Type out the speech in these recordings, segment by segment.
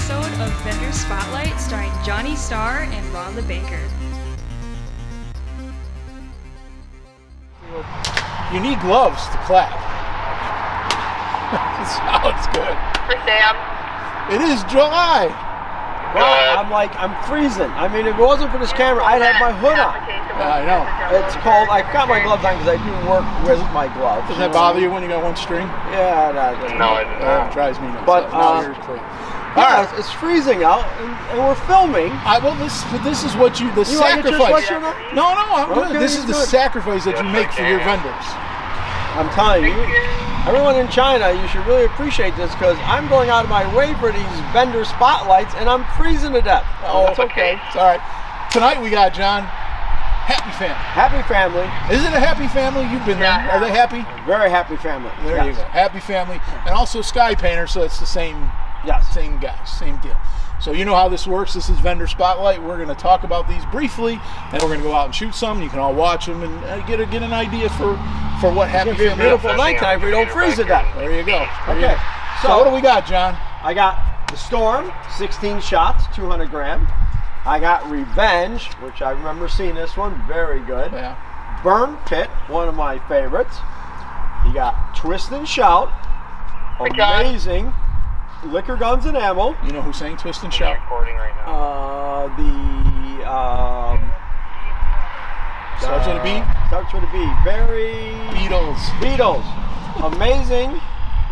episode of Vendor Spotlight starring Johnny Starr and Ron the Baker. You need gloves to clap. It sounds good. For Sam. It is July. Well, I'm freezing. I mean, if it wasn't for this camera, I'd have my hood on. I know. It's cold. I've got my gloves on because I do work with my gloves. Does that bother you when you got one string? Yeah, No, it does not. It drives me nuts. But, Now you're clear. Yeah, it's freezing out, and we're filming. This is what you want to get your sacrifice. sweatshirt on? No, I'm good. Okay, This is the good. sacrifice that you make for your vendors. I'm telling you, everyone in China, you should really appreciate this because I'm going out of my way for these vendor spotlights, and I'm freezing to death. Oh, it's okay. It's all right. Tonight we got John. Happy family. Happy family. Is it a happy family? You've been there. Are they happy? Very happy family. There Yes. you go. Happy family, and also Sky Painter. So it's the same. Yes. Same guys, same deal. So you know how this works. This is Vendor Spotlight. We're going to talk about these briefly, and we're going to go out and shoot some. You can all watch them and get an idea for what happy It's going to be a family. beautiful night tonight if we don't freeze to death. There you go. There you Okay. go. So what do we got, John? I got the Storm, 16 shots, 200 gram. I got Revenge, which I remember seeing this one, very good. Yeah. Burn Pit, one of my favorites. You got Twist and Shout, amazing. Liquor, Guns, and Ammo. You know who sang Twist and Shout? Recording right now. Starts with a B? Starts with a B. Barry Beatles. Amazing.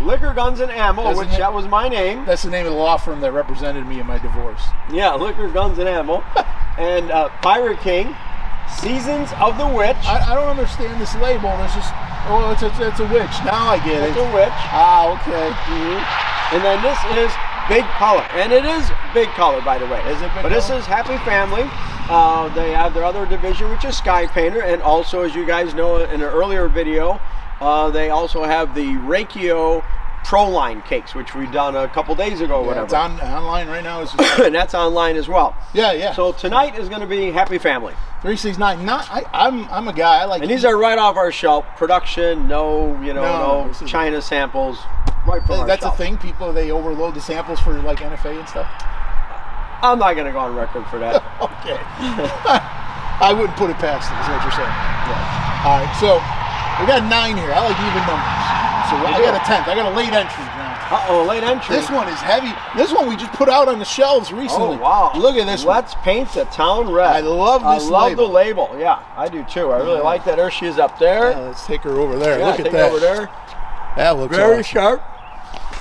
Liquor, Guns, and Ammo, which that was my name. That's the name of the law firm that represented me in my divorce. Yeah, Liquor, Guns, and Ammo. And Pirate King, Seasons of the Witch. I don't understand this label. There's just, it's a witch. Now I get it. It's a witch. Ah, okay. And then this is Big Color. And it is Big Color, by the way. Is it Big But this Color? is Happy Family. They have their other division, which is Sky Painter. And also, as you guys know in an earlier video, they also have the Reikio Pro Line cakes, which we've done a couple days ago or whatever. It's online right now. And that's online as well. Yeah. So tonight is going to be Happy Family. 369. I'm a guy. I like. And these are right off our shelf. Production, no this is- China samples. Right from our That's a shelf. thing. People, they overload the samples for like NFA and stuff. I'm not going to go on record for that. Okay. I wouldn't put it past it, is what you're saying. Yeah. All right, so we got 9 here. I like even numbers. So I got a 10th. I got a late entry now. Uh-oh, late entry. This one is heavy. This one we just put out on the shelves recently. Oh, wow. Look at this one. Let's paint the town red. I love this I love label. the label. Yeah, I do too. I really like that. There she is up there. Yeah, let's take her over there. Yeah, Look at take that. her over there. That looks Very awesome. sharp.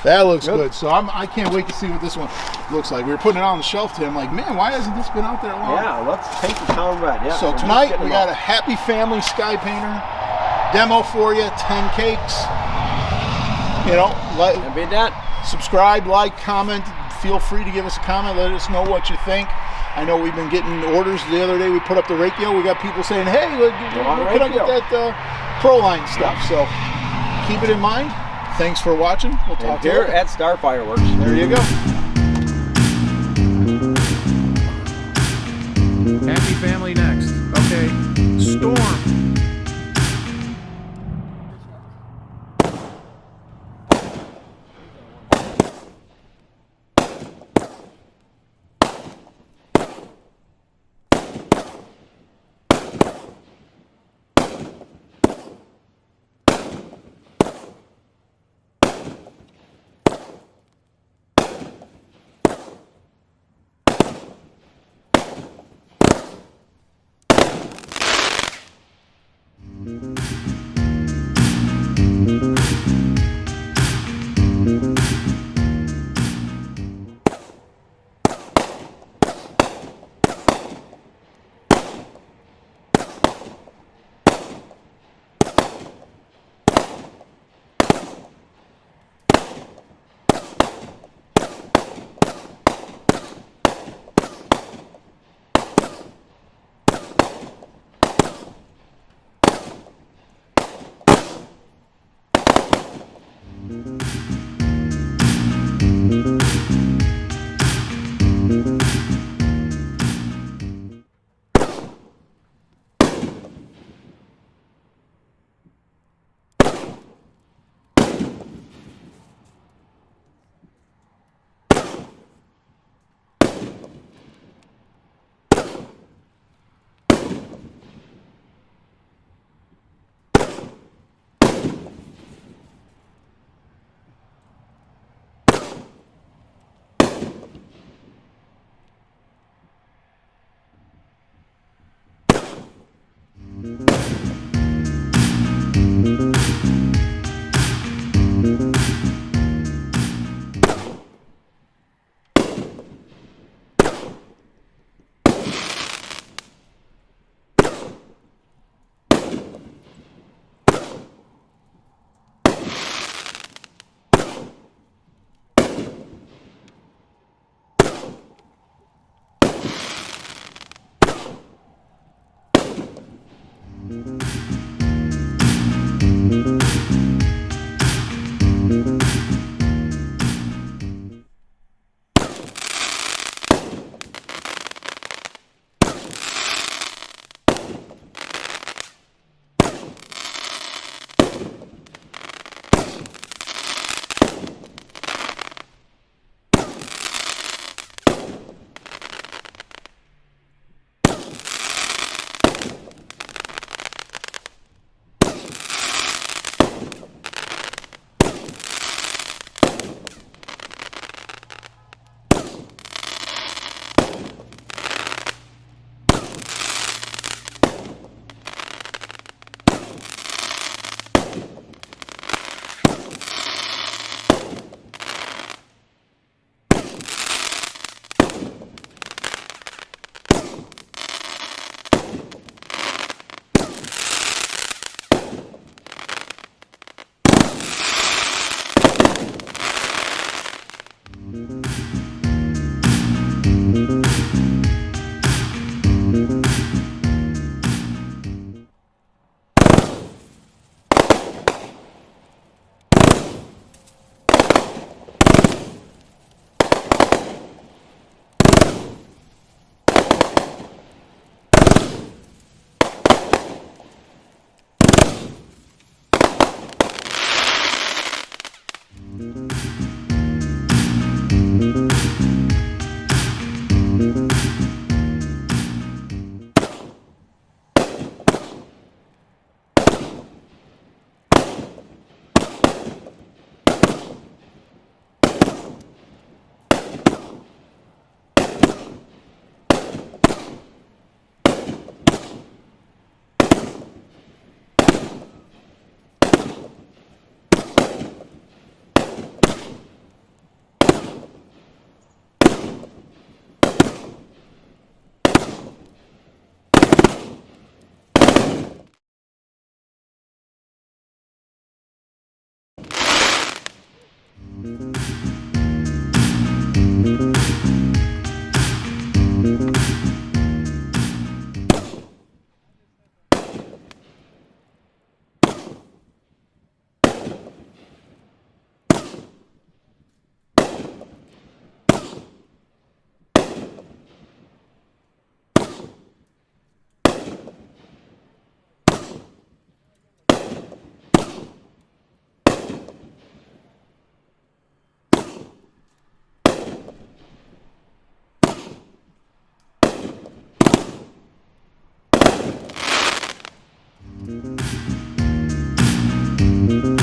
That looks Yep. good. So I can't wait to see what this one looks like. We were putting it on the shelf today. I'm like, man, why hasn't this been out there long? Yeah, let's paint the town red. Yeah. So we're just tonight getting we them got a all. Happy Family Sky Painter demo for you. 10 cakes. You know, And be that. subscribe, like, comment. Feel free to give us a comment. Let us know what you think. I know we've been getting orders. The other day we put up the Reikio. We got people saying, hey, where can I get that Pro Line stuff? So keep it in mind. Thanks for watching. We'll talk And to you here later. at Star Fireworks. There you go. Happy Family next. Okay. Storm. Bye.